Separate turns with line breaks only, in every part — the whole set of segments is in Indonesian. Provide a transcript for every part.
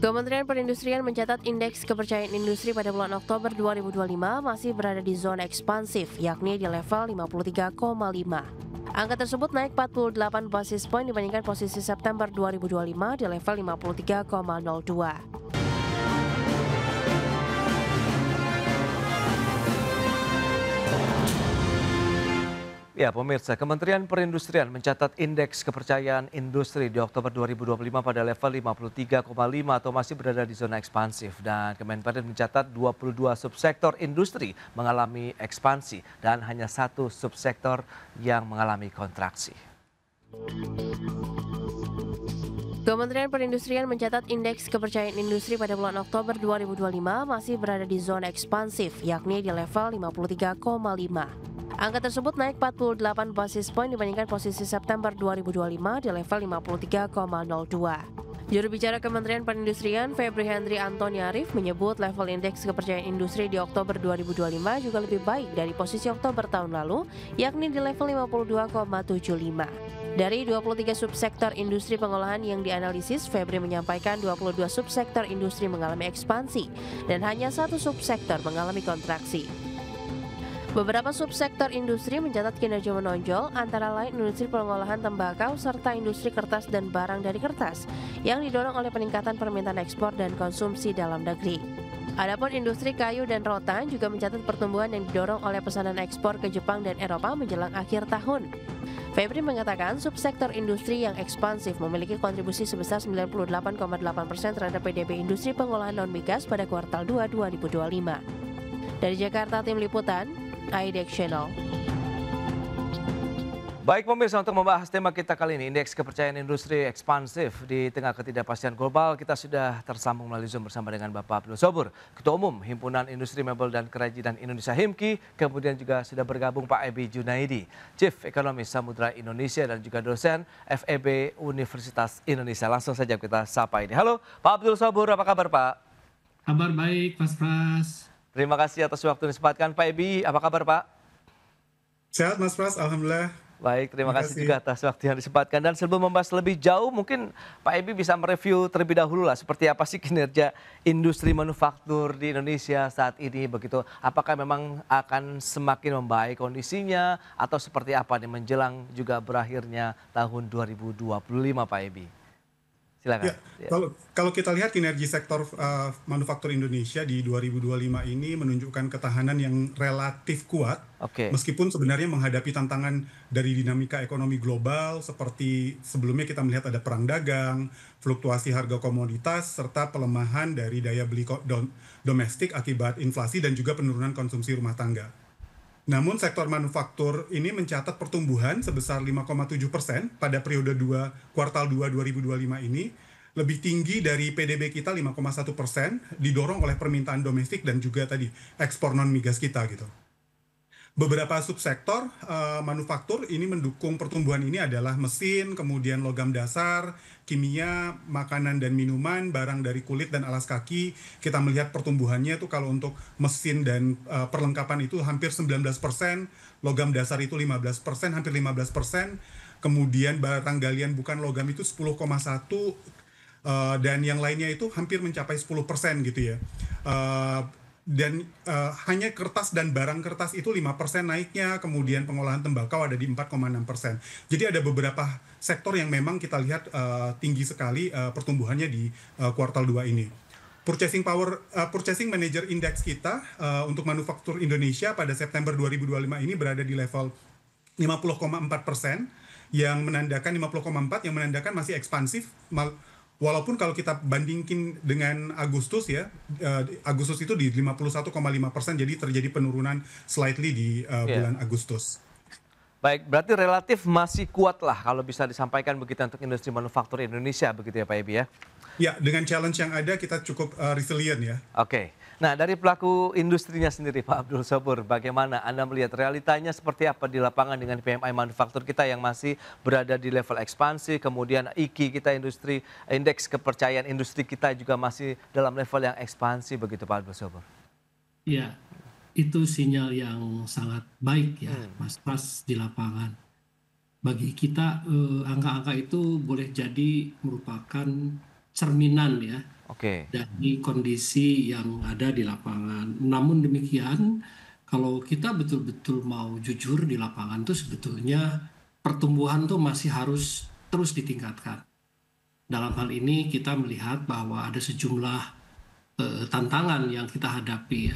Kementerian Perindustrian mencatat indeks kepercayaan industri pada bulan Oktober 2025 masih berada di zona ekspansif, yakni di level 53,5. Angka tersebut naik 48 basis poin dibandingkan posisi September 2025 di level 53,02.
Ya, pemirsa, Kementerian Perindustrian mencatat indeks kepercayaan industri di Oktober 2025 pada level 53,5 atau masih berada di zona ekspansif. Dan Kemenperin mencatat 22 subsektor industri mengalami ekspansi dan hanya satu subsektor yang mengalami kontraksi.
Kementerian Perindustrian mencatat indeks kepercayaan industri pada bulan Oktober 2025 masih berada di zona ekspansif, yakni di level 53,5. Angka tersebut naik 48 basis poin dibandingkan posisi September 2025 di level 53,02. Juru bicara Kementerian Perindustrian Febri Hendri Antoni Arif menyebut level indeks kepercayaan industri di Oktober 2025 juga lebih baik dari posisi Oktober tahun lalu, yakni di level 52,75. Dari 23 subsektor industri pengolahan yang dianalisis, Febri menyampaikan 22 subsektor industri mengalami ekspansi dan hanya satu subsektor mengalami kontraksi. Beberapa subsektor industri mencatat kinerja menonjol, antara lain industri pengolahan tembakau serta industri kertas dan barang dari kertas, yang didorong oleh peningkatan permintaan ekspor dan konsumsi dalam negeri. Adapun industri kayu dan rotan juga mencatat pertumbuhan yang didorong oleh pesanan ekspor ke Jepang dan Eropa menjelang akhir tahun. Febri mengatakan subsektor industri yang ekspansif memiliki kontribusi sebesar 98,8% terhadap PDB industri pengolahan non-migas pada kuartal 2 2025. Dari Jakarta, Tim Liputan, IDEX Channel.
Baik pemirsa, untuk membahas tema kita kali ini, indeks kepercayaan industri ekspansif di tengah ketidakpastian global, kita sudah tersambung melalui Zoom bersama dengan Bapak Abdul Sobur, Ketua Umum Himpunan Industri Mebel dan Kerajinan Indonesia HIMKI, kemudian juga sudah bergabung Pak Ebi Junaidi, Chief Ekonomis Samudra Indonesia dan juga dosen FEB Universitas Indonesia. Langsung saja kita sapa ini. Halo Pak Abdul Sobur, apa kabar Pak?
Kabar baik, Mas Pras.
Terima kasih atas waktu yang disempatkan. Pak Ebi, apa kabar Pak?
Sehat Mas Pras, Alhamdulillah.
Baik, terima kasih juga atas waktu yang disempatkan. Dan sebelum membahas lebih jauh, mungkin Pak Ebi bisa mereview terlebih dahulu lah seperti apa sih kinerja industri manufaktur di Indonesia saat ini begitu. Apakah memang akan semakin membaik kondisinya atau seperti apa nih menjelang juga berakhirnya tahun 2025 Pak Ebi? Silakan.
Ya, kalau kita lihat kinerja sektor manufaktur Indonesia di 2025 ini menunjukkan ketahanan yang relatif kuat, meskipun sebenarnya menghadapi tantangan dari dinamika ekonomi global seperti sebelumnya kita melihat ada perang dagang, fluktuasi harga komoditas, serta pelemahan dari daya beli domestik akibat inflasi dan juga penurunan konsumsi rumah tangga. Namun sektor manufaktur ini mencatat pertumbuhan sebesar 5,7% pada periode kuartal 2 2025 ini, lebih tinggi dari PDB kita 5,1%, didorong oleh permintaan domestik dan juga tadi ekspor non migas kita gitu. Beberapa subsektor manufaktur ini mendukung pertumbuhan ini adalah mesin, kemudian logam dasar, kimia, makanan dan minuman, barang dari kulit dan alas kaki. Kita melihat pertumbuhannya itu kalau untuk mesin dan perlengkapan itu hampir 19%, logam dasar itu 15%, hampir 15%, kemudian barang galian bukan logam itu 10,1%, dan yang lainnya itu hampir mencapai 10% gitu ya. Dan hanya kertas dan barang kertas itu 5% naiknya, kemudian pengolahan tembakau ada di 4,6%. Jadi ada beberapa sektor yang memang kita lihat tinggi sekali pertumbuhannya di kuartal 2 ini. Purchasing Manager Index kita untuk manufaktur Indonesia pada September 2025 ini berada di level 50,4%, yang menandakan 50,4 yang menandakan masih ekspansif. Walaupun kalau kita bandingkan dengan Agustus ya, Agustus itu di 51,5%, jadi terjadi penurunan slightly di bulan Agustus.
Baik, berarti relatif masih kuat lah kalau bisa disampaikan begitu untuk industri manufaktur Indonesia begitu ya Pak Ebi ya?
Ya, dengan challenge yang ada kita cukup resilient ya.
Oke. Nah, dari pelaku industrinya sendiri Pak Abdul Sobur, bagaimana Anda melihat realitanya seperti apa di lapangan dengan PMI manufaktur kita yang masih berada di level ekspansi, kemudian IKI kita indeks kepercayaan industri kita juga masih dalam level yang ekspansi begitu Pak Abdul Sobur?
Ya, itu sinyal yang sangat baik ya Mas Pras di lapangan. Bagi kita angka-angka itu boleh jadi merupakan cerminan ya dari kondisi yang ada di lapangan. Namun demikian, kalau kita betul-betul mau jujur di lapangan tuh sebetulnya pertumbuhan tuh masih harus terus ditingkatkan. Dalam hal ini kita melihat bahwa ada sejumlah tantangan yang kita hadapi.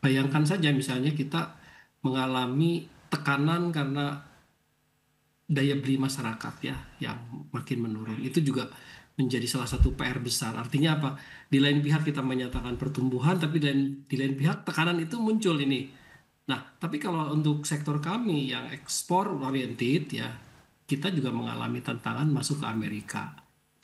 Bayangkan saja misalnya kita mengalami tekanan karena daya beli masyarakat ya yang makin menurun. Itu juga menjadi salah satu PR besar. Artinya apa? Di lain pihak kita menyatakan pertumbuhan, tapi di lain pihak tekanan itu muncul ini. Nah, tapi kalau untuk sektor kami yang ekspor oriented ya, kita juga mengalami tantangan masuk ke Amerika.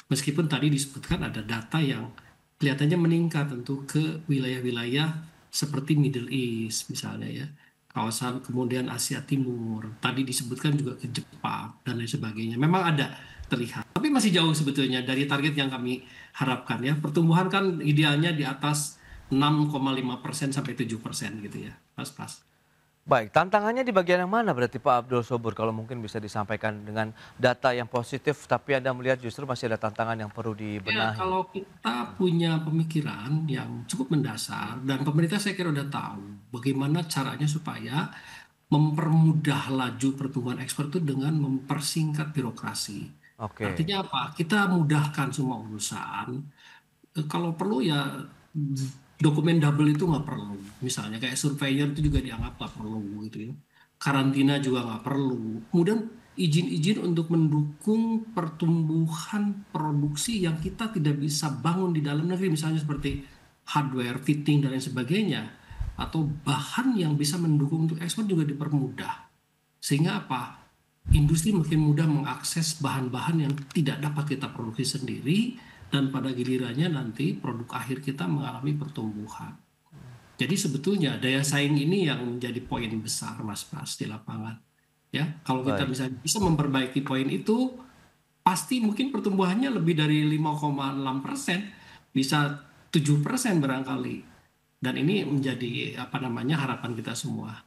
Meskipun tadi disebutkan ada data yang kelihatannya meningkat tentu ke wilayah-wilayah seperti Middle East misalnya ya, kawasan kemudian Asia Timur, tadi disebutkan juga ke Jepang dan lain sebagainya. Memang ada terlihat, tapi masih jauh sebetulnya dari target yang kami harapkan ya. Pertumbuhan kan idealnya di atas 6,5% sampai 7% gitu ya, Mas.
Baik, tantangannya di bagian yang mana berarti Pak Abdul Sobur kalau mungkin bisa disampaikan dengan data yang positif tapi Anda melihat justru masih ada tantangan yang perlu
Ya,
dibenahi?
kalau kita punya pemikiran yang cukup mendasar dan pemerintah saya kira udah tahu bagaimana caranya supaya mempermudah laju pertumbuhan ekspor itu dengan mempersingkat birokrasi. Artinya apa? Kita mudahkan semua urusan. Kalau perlu ya dokumen double itu nggak perlu. Misalnya kayak surveyor itu juga dianggap nggak perlu gitu ya. Karantina juga nggak perlu. Kemudian izin-izin untuk mendukung pertumbuhan produksi yang kita tidak bisa bangun di dalam negeri, misalnya seperti hardware, fitting dan lain sebagainya, atau bahan yang bisa mendukung untuk ekspor juga dipermudah. Sehingga apa? Industri makin mudah mengakses bahan-bahan yang tidak dapat kita produksi sendiri dan pada gilirannya nanti produk akhir kita mengalami pertumbuhan. Jadi sebetulnya daya saing ini yang menjadi poin besar Mas Pras di lapangan. Ya, kalau kita bisa memperbaiki poin itu, pasti mungkin pertumbuhannya lebih dari 5,6%, bisa 7% barangkali. Dan ini menjadi harapan kita semua.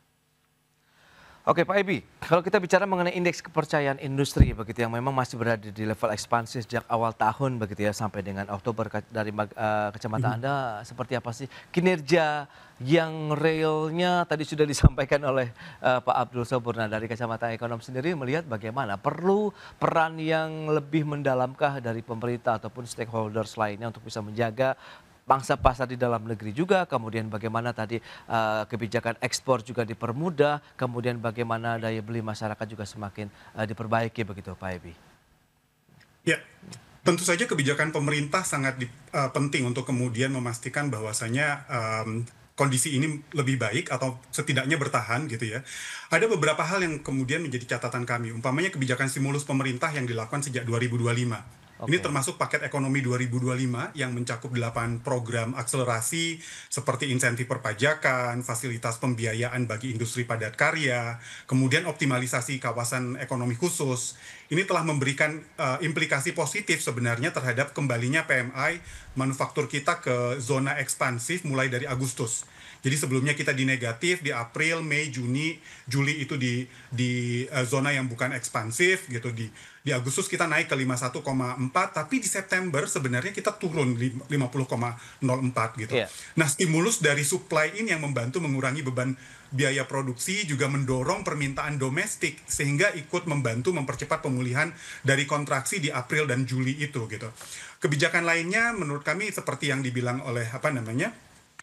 Oke Pak Ebi, kalau kita bicara mengenai indeks kepercayaan industri begitu yang memang masih berada di level ekspansif sejak awal tahun begitu ya sampai dengan Oktober, dari kacamata Anda seperti apa sih kinerja yang realnya tadi sudah disampaikan oleh Pak Abdul Sobur. Nah, dari kacamata ekonom sendiri melihat bagaimana perlu peran yang lebih mendalamkah dari pemerintah ataupun stakeholders lainnya untuk bisa menjaga pangsa pasar di dalam negeri juga, kemudian bagaimana tadi kebijakan ekspor juga dipermudah, kemudian bagaimana daya beli masyarakat juga semakin diperbaiki begitu Pak Ebi.
Ya, tentu saja kebijakan pemerintah sangat penting untuk kemudian memastikan bahwasanya kondisi ini lebih baik atau setidaknya bertahan gitu ya. Ada beberapa hal yang kemudian menjadi catatan kami, umpamanya kebijakan stimulus pemerintah yang dilakukan sejak 2025. Ini termasuk paket ekonomi 2025 yang mencakup 8 program akselerasi seperti insentif perpajakan, fasilitas pembiayaan bagi industri padat karya, kemudian optimalisasi kawasan ekonomi khusus. Ini telah memberikan implikasi positif sebenarnya terhadap kembalinya PMI manufaktur kita ke zona ekspansif mulai dari Agustus. Jadi sebelumnya kita di negatif di April, Mei, Juni, Juli itu di zona yang bukan ekspansif gitu. Di Agustus kita naik ke 51,4, tapi di September sebenarnya kita turun 50,04 gitu. Nah, stimulus dari supply ini yang membantu mengurangi beban biaya produksi juga mendorong permintaan domestik sehingga ikut membantu mempercepat pemulihan dari kontraksi di April dan Juli itu gitu. Kebijakan lainnya menurut kami seperti yang dibilang oleh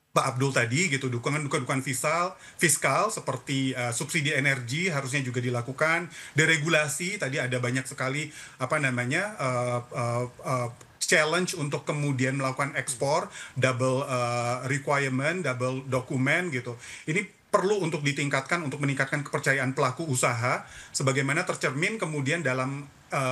Pak Abdul tadi gitu, dukungan fiskal seperti subsidi energi harusnya juga dilakukan, deregulasi tadi ada banyak sekali challenge untuk kemudian melakukan ekspor, double requirement, double dokumen gitu. Ini perlu untuk ditingkatkan untuk meningkatkan kepercayaan pelaku usaha sebagaimana tercermin kemudian dalam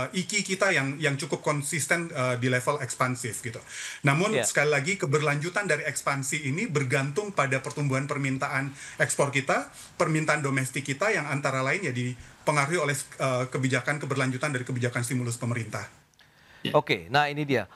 IKI kita yang cukup konsisten di level ekspansif gitu. Namun sekali lagi keberlanjutan dari ekspansi ini bergantung pada pertumbuhan permintaan ekspor kita, permintaan domestik kita yang antara lain ya dipengaruhi oleh kebijakan keberlanjutan dari kebijakan stimulus pemerintah.
Oke, nah ini dia.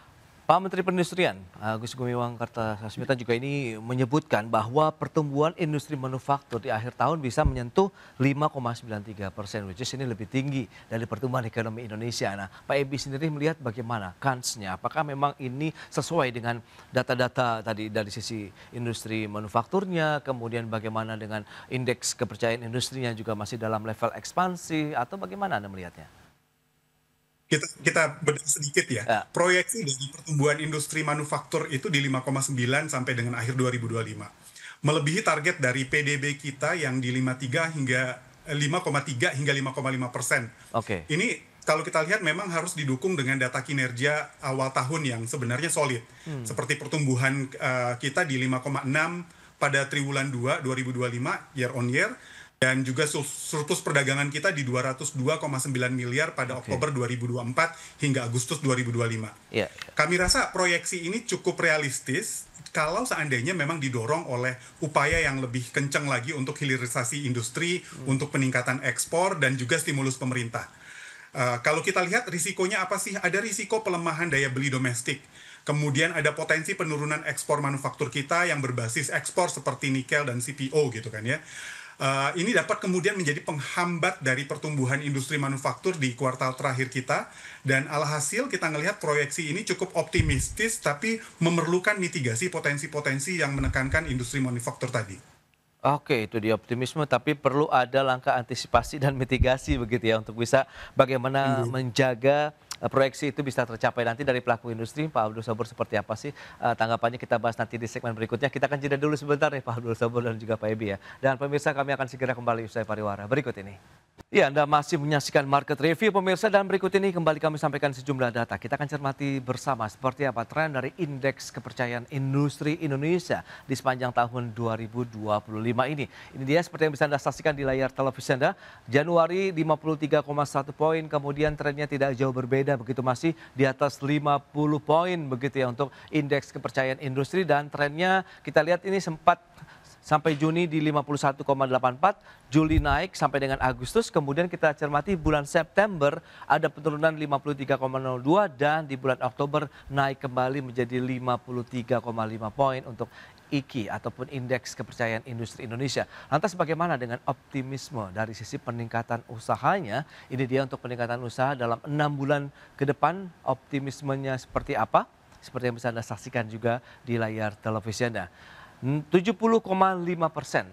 Pak Menteri Perindustrian Agus Gumiwang Kartasasmita juga ini menyebutkan bahwa pertumbuhan industri manufaktur di akhir tahun bisa menyentuh 5,93%, which is ini lebih tinggi dari pertumbuhan ekonomi Indonesia. Nah, Pak Ebi sendiri melihat bagaimana kansnya? Apakah memang ini sesuai dengan data-data tadi dari sisi industri manufakturnya, kemudian bagaimana dengan indeks kepercayaan industrinya juga masih dalam level ekspansi, atau bagaimana Anda melihatnya?
Kita bedah sedikit ya. Proyeksi dari pertumbuhan industri manufaktur itu di 5,9 sampai dengan akhir 2025. Melebihi target dari PDB kita yang di 5,3 hingga 5,5%.
Oke.
Ini kalau kita lihat memang harus didukung dengan data kinerja awal tahun yang sebenarnya solid. Seperti pertumbuhan kita di 5,6 pada triwulan 2 2025 year on year. Dan juga surplus perdagangan kita di 202,9 miliar pada Oktober 2024 hingga Agustus 2025. Kami rasa proyeksi ini cukup realistis kalau seandainya memang didorong oleh upaya yang lebih kencang lagi untuk hilirisasi industri, untuk peningkatan ekspor, dan juga stimulus pemerintah. Kalau kita lihat risikonya apa sih? Ada risiko pelemahan daya beli domestik. Kemudian ada potensi penurunan ekspor manufaktur kita yang berbasis ekspor seperti nikel dan CPO gitu kan ya. Ini dapat kemudian menjadi penghambat dari pertumbuhan industri manufaktur di kuartal terakhir kita, dan alhasil kita melihat proyeksi ini cukup optimistis tapi memerlukan mitigasi potensi-potensi yang menekankan industri manufaktur tadi.
Oke, itu dia optimisme, tapi perlu ada langkah antisipasi dan mitigasi begitu ya untuk bisa bagaimana menjaga proyeksi itu bisa tercapai. Nanti dari pelaku industri, Pak Abdul Sabur, seperti apa sih tanggapannya, kita bahas nanti di segmen berikutnya. Kita akan jeda dulu sebentar nih Pak Abdul Sabur dan juga Pak Ebi ya. Dan pemirsa, kami akan segera kembali usai pariwara berikut ini. Ya, Anda masih menyaksikan Market Review pemirsa, dan berikut ini kembali kami sampaikan sejumlah data. Kita akan cermati bersama seperti apa tren dari indeks kepercayaan industri Indonesia di sepanjang tahun 2025 ini. Ini dia seperti yang bisa Anda saksikan di layar televisi Anda. Januari 53,1 poin, kemudian trennya tidak jauh berbeda, begitu masih di atas 50 poin begitu ya untuk indeks kepercayaan industri, dan trennya kita lihat ini sempat sampai Juni di 51,84, Juli naik sampai dengan Agustus, kemudian kita cermati bulan September ada penurunan 53,02, dan di bulan Oktober naik kembali menjadi 53,5 poin untuk IKI ataupun Indeks Kepercayaan Industri Indonesia. Lantas bagaimana dengan optimisme dari sisi peningkatan usahanya? Ini dia untuk peningkatan usaha dalam 6 bulan ke depan, optimismenya seperti apa? Seperti yang bisa Anda saksikan juga di layar televisi Anda. 70,5%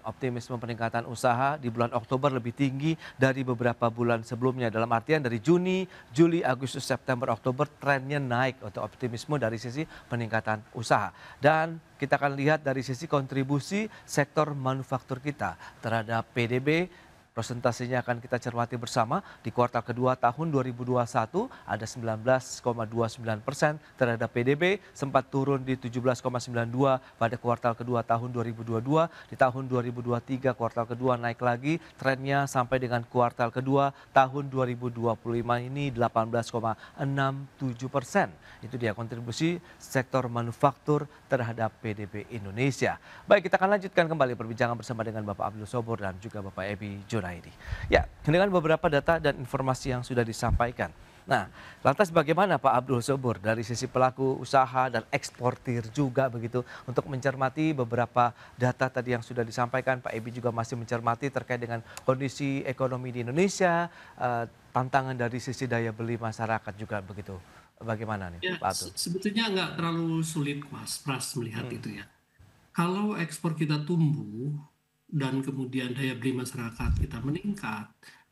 optimisme peningkatan usaha di bulan Oktober lebih tinggi dari beberapa bulan sebelumnya. Dalam artian dari Juni, Juli, Agustus, September, Oktober trennya naik untuk optimisme dari sisi peningkatan usaha. Dan kita akan lihat dari sisi kontribusi sektor manufaktur kita terhadap PDB. Presentasinya akan kita cermati bersama. Di kuartal kedua tahun 2021 ada 19,29% terhadap PDB, sempat turun di 17,92 pada kuartal kedua tahun 2022. Di tahun 2023 kuartal kedua naik lagi, trennya sampai dengan kuartal kedua tahun 2025 ini 18,67%. Itu dia kontribusi sektor manufaktur terhadap PDB Indonesia. Baik, kita akan lanjutkan kembali perbincangan bersama dengan Bapak Abdul Sabur dan juga Bapak Ebi Junaidi. Ya, dengan beberapa data dan informasi yang sudah disampaikan. Nah, lantas bagaimana Pak Abdul Sabur dari sisi pelaku usaha dan eksportir juga begitu untuk mencermati beberapa data tadi yang sudah disampaikan. Pak Ebi juga masih mencermati terkait dengan kondisi ekonomi di Indonesia, tantangan dari sisi daya beli masyarakat juga begitu. Bagaimana nih Pak Abdul?
Sebetulnya nggak terlalu sulit Mas Pras melihat itu ya. Kalau ekspor kita tumbuh dan kemudian daya beli masyarakat kita meningkat,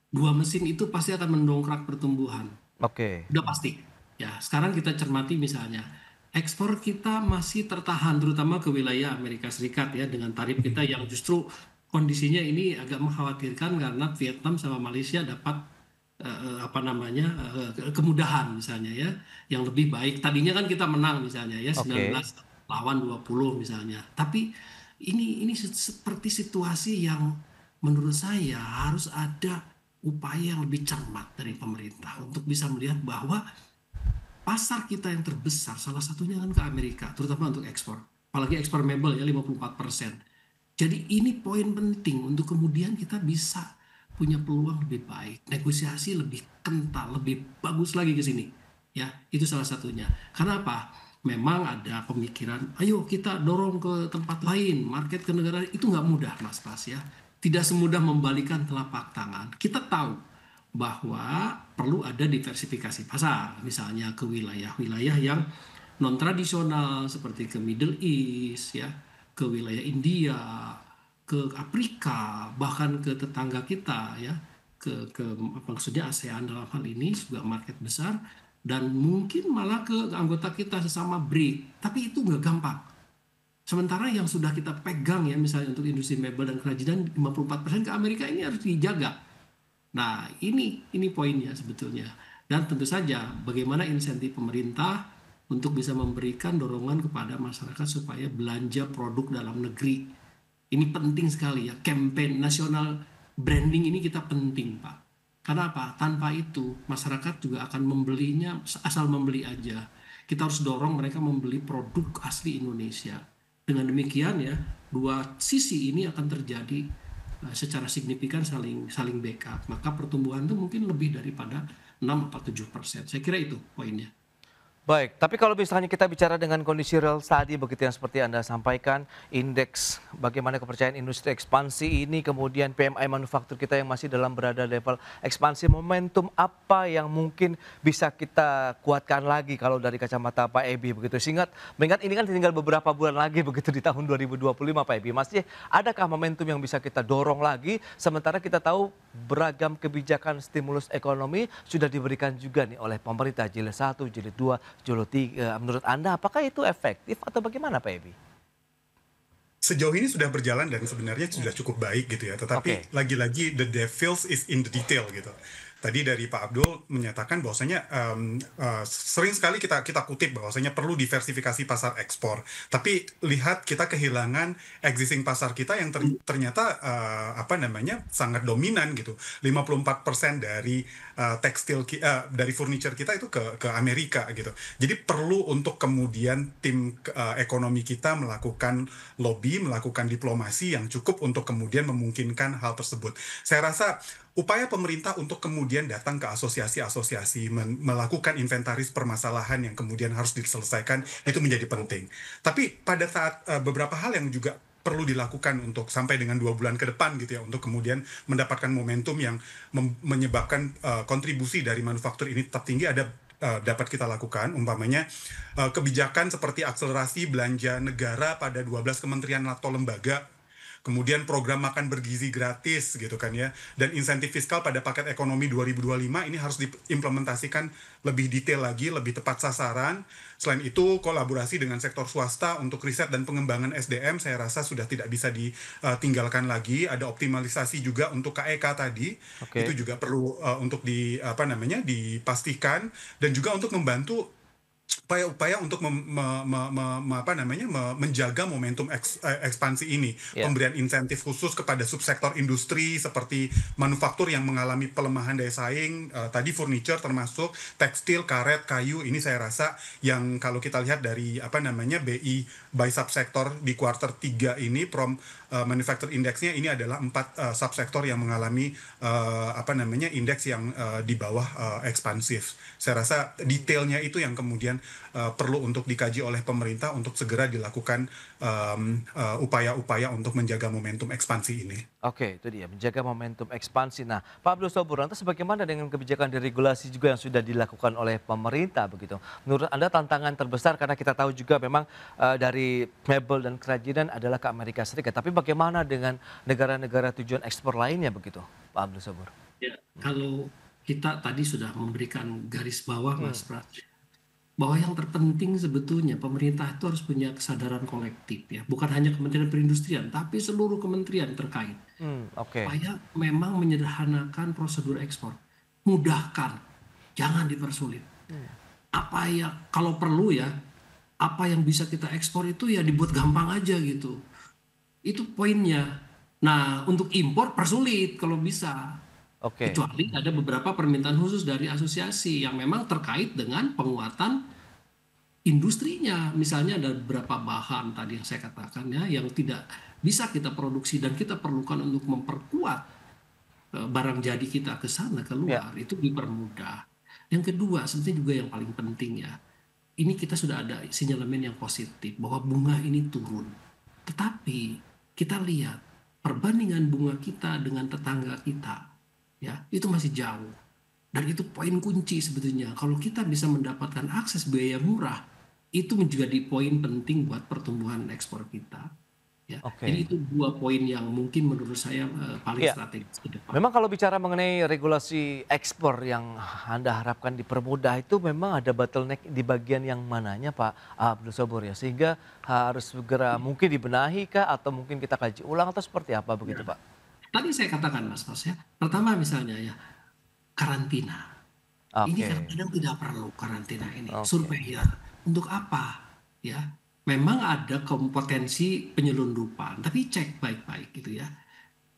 dua mesin itu pasti akan mendongkrak pertumbuhan.
Oke.
Udah pasti. Ya, sekarang kita cermati misalnya, ekspor kita masih tertahan terutama ke wilayah Amerika Serikat ya, dengan tarif kita yang justru kondisinya ini agak mengkhawatirkan karena Vietnam sama Malaysia dapat kemudahan misalnya ya, yang lebih baik. Tadinya kan kita menang misalnya ya, 19 lawan 20 misalnya. Tapi ini seperti situasi yang menurut saya harus ada upaya yang lebih cermat dari pemerintah untuk bisa melihat bahwa pasar kita yang terbesar salah satunya kan ke Amerika, terutama untuk ekspor. Apalagi ekspor mebel ya 54%. Jadi ini poin penting untuk kemudian kita bisa punya peluang lebih baik, negosiasi lebih kental, lebih bagus lagi ke sini. Ya, itu salah satunya. Karena apa? memang ada pemikiran, ayo kita dorong ke tempat lain, market ke negara, itu nggak mudah Mas Pras ya. Tidak semudah membalikan telapak tangan. Kita tahu bahwa perlu ada diversifikasi pasar, misalnya ke wilayah-wilayah yang non-tradisional seperti ke Middle East, ya, ke wilayah India, ke Afrika, bahkan ke tetangga kita, ya, ke maksudnya ASEAN dalam hal ini juga market besar, dan mungkin malah ke anggota kita sesama BRIC, tapi itu nggak gampang. Sementara yang sudah kita pegang ya, misalnya untuk industri mebel dan kerajinan 54% ke Amerika, ini harus dijaga. Nah, ini poinnya sebetulnya. Dan tentu saja bagaimana insentif pemerintah untuk bisa memberikan dorongan kepada masyarakat supaya belanja produk dalam negeri. Ini penting sekali ya, campaign nasional branding ini kita penting Pak. Karena apa? Tanpa itu masyarakat juga akan membelinya asal membeli aja. Kita harus dorong mereka membeli produk asli Indonesia. Dengan demikian ya, dua sisi ini akan terjadi secara signifikan saling backup. Maka pertumbuhan itu mungkin lebih daripada 6-7%. Saya kira itu poinnya.
Baik, tapi kalau misalnya kita bicara dengan kondisi real tadi begitu yang seperti Anda sampaikan, indeks bagaimana kepercayaan industri ekspansi ini, kemudian PMI manufaktur kita yang masih dalam berada level ekspansi, momentum apa yang mungkin bisa kita kuatkan lagi kalau dari kacamata Pak Ebi begitu. Mengingat ini kan tinggal beberapa bulan lagi begitu di tahun 2025 Pak Ebi. Masih adakah momentum yang bisa kita dorong lagi sementara kita tahu beragam kebijakan stimulus ekonomi sudah diberikan juga nih oleh pemerintah jilid 1, jilid 2, jilid 3. Menurut Anda apakah itu efektif atau bagaimana Pak Ebi?
Sejauh ini sudah berjalan dan sebenarnya sudah cukup baik gitu ya. Tetapi lagi-lagi the devil is in the detail gitu. Tadi dari Pak Abdul menyatakan bahwasanya sering sekali kita kutip bahwasanya perlu diversifikasi pasar ekspor. Tapi lihat kita kehilangan existing pasar kita yang ternyata sangat dominan gitu. 54% dari tekstil dari furniture kita itu ke Amerika gitu. Jadi perlu untuk kemudian tim ekonomi kita melakukan lobby, melakukan diplomasi yang cukup untuk kemudian memungkinkan hal tersebut. Saya rasa upaya pemerintah untuk kemudian datang ke asosiasi-asosiasi, melakukan inventaris permasalahan yang kemudian harus diselesaikan, itu menjadi penting. Tapi pada saat beberapa hal yang juga perlu dilakukan untuk sampai dengan 2 bulan ke depan gitu ya, untuk kemudian mendapatkan momentum yang menyebabkan kontribusi dari manufaktur ini tetap tinggi, ada dapat kita lakukan, umpamanya kebijakan seperti akselerasi belanja negara pada 12 kementerian atau lembaga, kemudian program makan bergizi gratis gitu kan ya, dan insentif fiskal pada paket ekonomi 2025 ini harus diimplementasikan lebih detail lagi, lebih tepat sasaran. Selain itu kolaborasi dengan sektor swasta untuk riset dan pengembangan SDM saya rasa sudah tidak bisa ditinggalkan lagi. Ada optimalisasi juga untuk KEK tadi, itu juga perlu untuk dipastikan, dan juga untuk membantu upaya-upaya untuk menjaga momentum ekspansi ini, pemberian insentif khusus kepada subsektor industri seperti manufaktur yang mengalami pelemahan daya saing, tadi furniture termasuk tekstil, karet, kayu, ini saya rasa yang kalau kita lihat dari BI by subsektor di kuartal 3 ini from manufacture index-nya ini adalah 4 subsektor yang mengalami indeks yang di bawah ekspansif. Saya rasa detailnya itu yang kemudian perlu untuk dikaji oleh pemerintah untuk segera dilakukan upaya-upaya untuk menjaga momentum ekspansi ini.
Oke, itu dia, menjaga momentum ekspansi. Nah, Pak Abdul Sobur, lantas bagaimana dengan kebijakan deregulasi juga yang sudah dilakukan oleh pemerintah begitu? Menurut Anda tantangan terbesar, karena kita tahu juga memang dari mebel dan kerajinan adalah ke Amerika Serikat. Tapi bagaimana dengan negara-negara tujuan ekspor lainnya begitu, Pak Abdul Sobur?
Ya, kalau kita tadi sudah memberikan garis bawah, Mas Pras, bahwa yang terpenting sebetulnya pemerintah itu harus punya kesadaran kolektif ya, bukan hanya Kementerian Perindustrian tapi seluruh kementerian terkait, supaya memang menyederhanakan prosedur ekspor, mudahkan, jangan dipersulit. Apa ya, kalau perlu ya, apa yang bisa kita ekspor itu ya dibuat gampang aja gitu, itu poinnya. Nah, untuk impor persulit kalau bisa. Kecuali ada beberapa permintaan khusus dari asosiasi yang memang terkait dengan penguatan industrinya. Misalnya ada beberapa bahan tadi yang saya katakan ya, yang tidak bisa kita produksi dan kita perlukan untuk memperkuat barang jadi kita ke sana keluar, itu dipermudah. Yang kedua sebetulnya juga yang paling penting ya, ini kita sudah ada sinyalemen yang positif bahwa bunga ini turun. Tetapi kita lihat perbandingan bunga kita dengan tetangga kita, ya itu masih jauh. Dan itu poin kunci sebetulnya. Kalau kita bisa mendapatkan akses biaya murah, itu menjadi poin penting buat pertumbuhan ekspor kita. Ya. Jadi itu 2 poin yang mungkin menurut saya paling strategis ke depan.
Memang kalau bicara mengenai regulasi ekspor yang Anda harapkan dipermudah itu memang ada bottleneck di bagian yang mananya Pak Abdul Sobur ya, sehingga harus segera mungkin dibenahi kah atau mungkin kita kaji ulang atau seperti apa begitu Pak?
Tadi saya katakan Mas ya, pertama misalnya ya karantina. Ini kadang-kadang tidak perlu karantina ini. Surveyor untuk apa? Ya, memang ada potensi penyelundupan, tapi cek baik-baik gitu ya.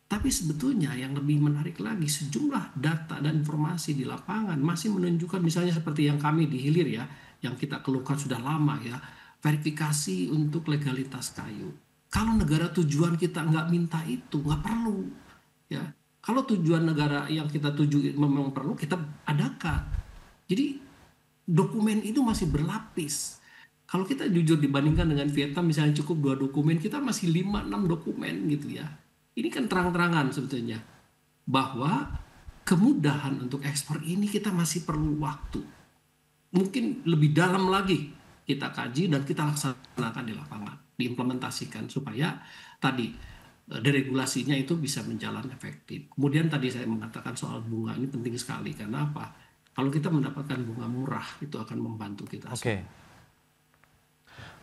Tapi sebetulnya yang lebih menarik lagi, sejumlah data dan informasi di lapangan masih menunjukkan misalnya seperti yang kami di Hilir ya, yang kita keluhkan sudah lama ya, verifikasi untuk legalitas kayu. Kalau negara tujuan kita nggak minta itu, nggak perlu. Ya, kalau tujuan negara yang kita tuju memang perlu, kita adakan. Jadi dokumen itu masih berlapis. Kalau kita jujur dibandingkan dengan Vietnam misalnya cukup 2 dokumen, kita masih 5-6 dokumen gitu ya. Ini kan terang-terangan sebetulnya bahwa kemudahan untuk ekspor ini kita masih perlu waktu. Mungkin lebih dalam lagi kita kaji dan kita laksanakan di lapangan, diimplementasikan supaya tadi deregulasinya itu bisa berjalan efektif. Kemudian tadi saya mengatakan soal bunga ini penting sekali karena apa? Kalau kita mendapatkan bunga murah itu akan membantu kita.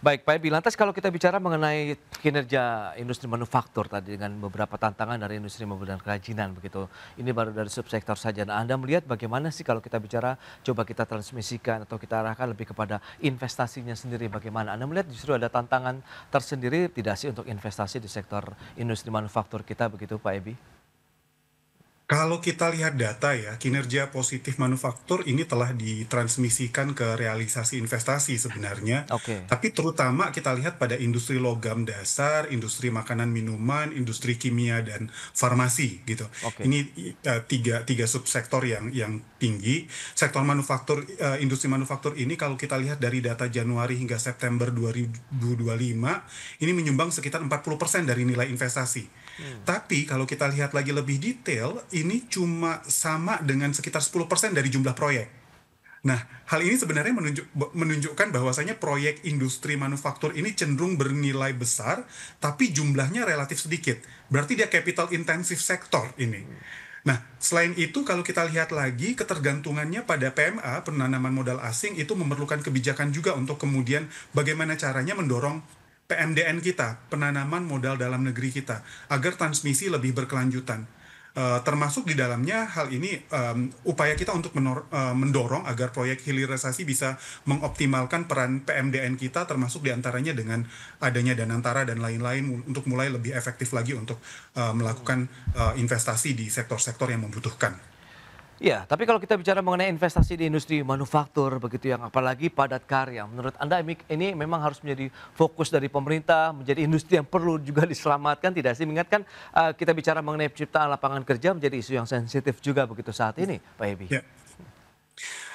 Baik Pak Ebi, lantas kalau kita bicara mengenai kinerja industri manufaktur tadi dengan beberapa tantangan dari industri mebel dan kerajinan begitu. Ini baru dari subsektor saja. Nah, Anda melihat bagaimana sih kalau kita bicara coba kita transmisikan atau kita arahkan lebih kepada investasinya sendiri bagaimana? Anda melihat justru ada tantangan tersendiri tidak sih untuk investasi di sektor industri manufaktur kita begitu Pak Ebi?
Kalau kita lihat data ya, kinerja positif manufaktur ini telah ditransmisikan ke realisasi investasi sebenarnya. Tapi terutama kita lihat pada industri logam dasar, industri makanan minuman, industri kimia dan farmasi gitu. Ini tiga subsektor yang tinggi. Sektor manufaktur, industri manufaktur ini kalau kita lihat dari data Januari hingga September 2025, ini menyumbang sekitar 40% dari nilai investasi. Tapi kalau kita lihat lagi lebih detail, ini cuma sama dengan sekitar 10% dari jumlah proyek. Nah, hal ini sebenarnya menunjukkan bahwasanya proyek industri manufaktur ini cenderung bernilai besar, tapi jumlahnya relatif sedikit. Berarti dia capital intensive sektor ini. Nah, selain itu kalau kita lihat lagi ketergantungannya pada PMA, penanaman modal asing, itu memerlukan kebijakan juga untuk kemudian bagaimana caranya mendorong PMDN kita, penanaman modal dalam negeri kita, agar transmisi lebih berkelanjutan. Termasuk di dalamnya hal ini upaya kita untuk mendorong agar proyek hilirisasi bisa mengoptimalkan peran PMDN kita, termasuk diantaranya dengan adanya Danantara dan lain-lain untuk mulai lebih efektif lagi untuk melakukan investasi di sektor-sektor yang membutuhkan.
Ya, tapi kalau kita bicara mengenai investasi di industri manufaktur begitu yang apalagi padat karya, menurut Anda ini memang harus menjadi fokus dari pemerintah, menjadi industri yang perlu juga diselamatkan, tidak sih? Mengingat kan kita bicara mengenai penciptaan lapangan kerja menjadi isu yang sensitif juga begitu saat ini, Pak Ebi.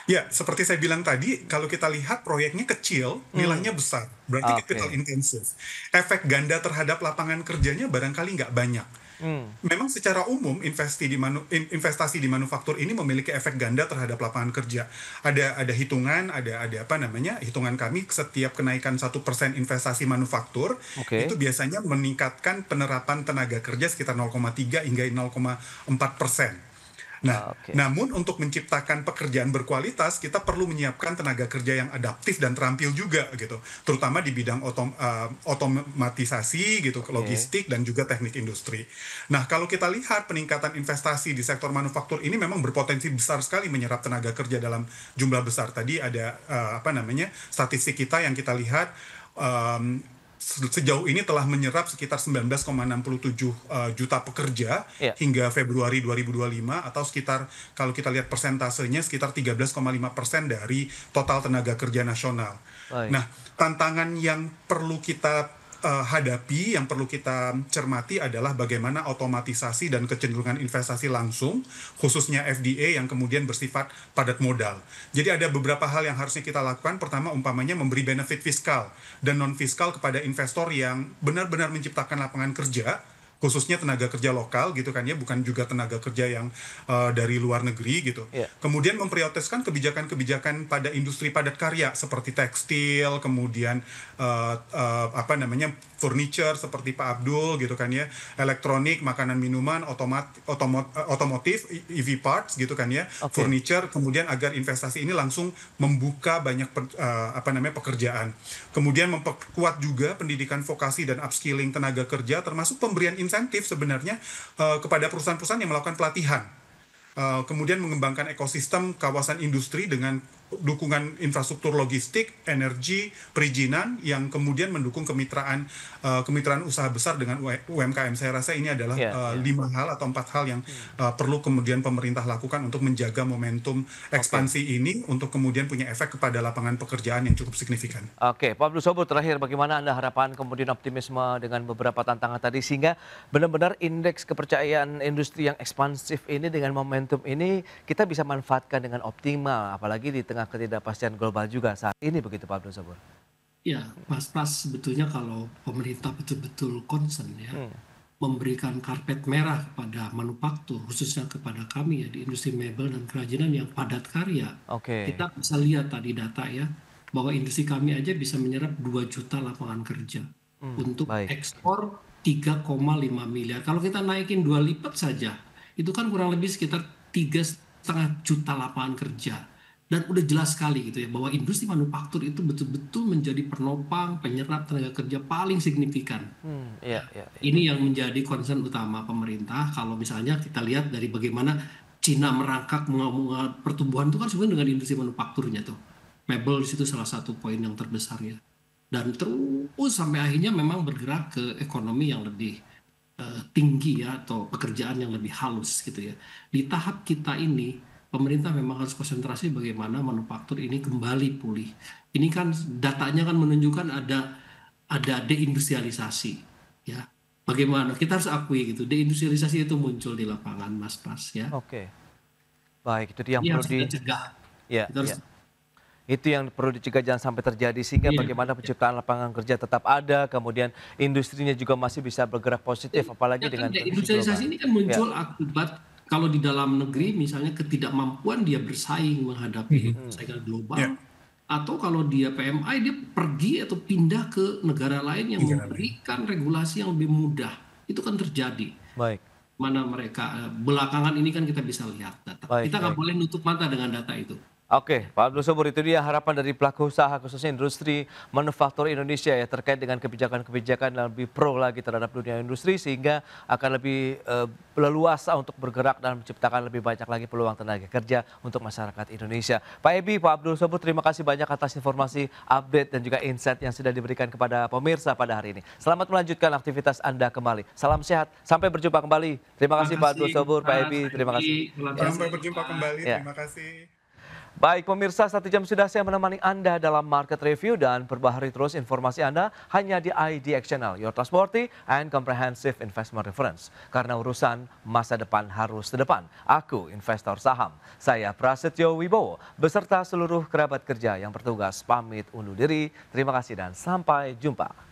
Ya, seperti saya bilang tadi, kalau kita lihat proyeknya kecil, nilainya besar, berarti capital intensive. Efek ganda terhadap lapangan kerjanya barangkali nggak banyak. Memang secara umum investasi di manufaktur ini memiliki efek ganda terhadap lapangan kerja. Ada hitungan, ada apa namanya hitungan kami setiap kenaikan 1% investasi manufaktur itu biasanya meningkatkan penerapan tenaga kerja sekitar 0,3 hingga 0,4%. Nah, namun untuk menciptakan pekerjaan berkualitas, kita perlu menyiapkan tenaga kerja yang adaptif dan terampil juga gitu, terutama di bidang otomatisasi gitu, logistik dan juga teknik industri. Nah, kalau kita lihat peningkatan investasi di sektor manufaktur ini memang berpotensi besar sekali menyerap tenaga kerja dalam jumlah besar. Tadi ada statistik kita yang kita lihat sejauh ini telah menyerap sekitar 19,67 juta pekerja hingga Februari 2025 atau sekitar kalau kita lihat persentasenya sekitar 13,5% dari total tenaga kerja nasional. Nah, tantangan yang perlu kita hadapi, yang perlu kita cermati adalah bagaimana otomatisasi dan kecenderungan investasi langsung, khususnya FDA yang kemudian bersifat padat modal. Jadi ada beberapa hal yang harusnya kita lakukan. Pertama, umpamanya memberi benefit fiskal dan non-fiskal kepada investor yang benar-benar menciptakan lapangan kerja, khususnya tenaga kerja lokal gitu kan ya, bukan juga tenaga kerja yang dari luar negeri gitu. Kemudian memprioritaskan kebijakan-kebijakan pada industri padat karya seperti tekstil, kemudian furniture seperti Pak Abdul gitu kan ya, elektronik, makanan minuman, otomotif, EV parts gitu kan ya, furniture, kemudian agar investasi ini langsung membuka banyak pekerjaan. Kemudian memperkuat juga pendidikan vokasi dan upskilling tenaga kerja, termasuk pemberian insentif sebenarnya kepada perusahaan-perusahaan yang melakukan pelatihan. Kemudian mengembangkan ekosistem kawasan industri dengan dukungan infrastruktur logistik, energi, perizinan yang kemudian mendukung kemitraan usaha besar dengan UMKM. Saya rasa ini adalah 5 hal atau 4 hal yang perlu kemudian pemerintah lakukan untuk menjaga momentum ekspansi ini untuk kemudian punya efek kepada lapangan pekerjaan yang cukup signifikan.
Oke, Pak Abdul Sobur, terakhir bagaimana Anda harapan kemudian optimisme dengan beberapa tantangan tadi sehingga benar-benar indeks kepercayaan industri yang ekspansif ini dengan momentum ini kita bisa manfaatkan dengan optimal, apalagi di tengah ketidakpastian global juga saat ini, begitu Pak Abdul Sobur?
Ya, Mas Pras, sebetulnya kalau pemerintah betul-betul concern ya, memberikan karpet merah kepada manufaktur, khususnya kepada kami ya di industri mebel dan kerajinan yang padat karya. Kita bisa lihat tadi data ya, bahwa industri kami aja bisa menyerap 2 juta lapangan kerja untuk ekspor 3,5 miliar. Kalau kita naikin 2 lipat saja, itu kan kurang lebih sekitar 3,5 juta lapangan kerja. Dan udah jelas sekali gitu ya, bahwa industri manufaktur itu betul-betul menjadi penopang, penyerap tenaga kerja paling signifikan. Ini yang menjadi concern utama pemerintah. Kalau misalnya kita lihat dari bagaimana Cina merangkak pertumbuhan itu kan sebenarnya dengan industri manufakturnya tuh. Mebel di situ salah satu poin yang terbesar ya. Dan terus sampai akhirnya memang bergerak ke ekonomi yang lebih tinggi ya, atau pekerjaan yang lebih halus gitu ya. Di tahap kita ini pemerintah memang harus konsentrasi bagaimana manufaktur ini kembali pulih. Ini kan datanya kan menunjukkan ada deindustrialisasi ya. Bagaimana kita harus akui gitu, deindustrialisasi itu muncul di lapangan, Mas Pras ya.
Baik, itu yang perlu
dicegah.
Itu yang perlu dicegah jangan sampai terjadi sehingga bagaimana penciptaan lapangan kerja tetap ada, kemudian industrinya juga masih bisa bergerak positif, apalagi dengan
industrialisasi ini kan muncul akibat kalau di dalam negeri misalnya ketidakmampuan dia bersaing menghadapi saingan global, atau kalau dia PMI dia pergi atau pindah ke negara lain yang memberikan regulasi yang lebih mudah. Itu kan terjadi. Mana mereka belakangan ini kan kita bisa lihat data. Kita nggak boleh nutup mata dengan data itu.
Oke, Pak Abdul Sobur, itu dia harapan dari pelaku usaha khususnya industri manufaktur Indonesia ya terkait dengan kebijakan-kebijakan yang lebih pro lagi terhadap dunia industri sehingga akan lebih leluasa untuk bergerak dan menciptakan lebih banyak lagi peluang tenaga kerja untuk masyarakat Indonesia. Pak Ebi, Pak Abdul Sobur, terima kasih banyak atas informasi, update dan juga insight yang sudah diberikan kepada pemirsa pada hari ini. Selamat melanjutkan aktivitas Anda kembali. Salam sehat, sampai berjumpa kembali. Terima kasih Pak Abdul Sobur, Pak Ebi, terima kasih.
Sampai berjumpa kembali, terima kasih.
Baik pemirsa, 1 jam sudah saya menemani Anda dalam Market Review dan perbaharui terus informasi Anda hanya di IDX Channel, your trustworthy and comprehensive investment reference. Karena urusan masa depan harus ke depan. Aku investor saham. Saya Prasetyo Wibowo beserta seluruh kerabat kerja yang bertugas pamit undur diri. Terima kasih dan sampai jumpa.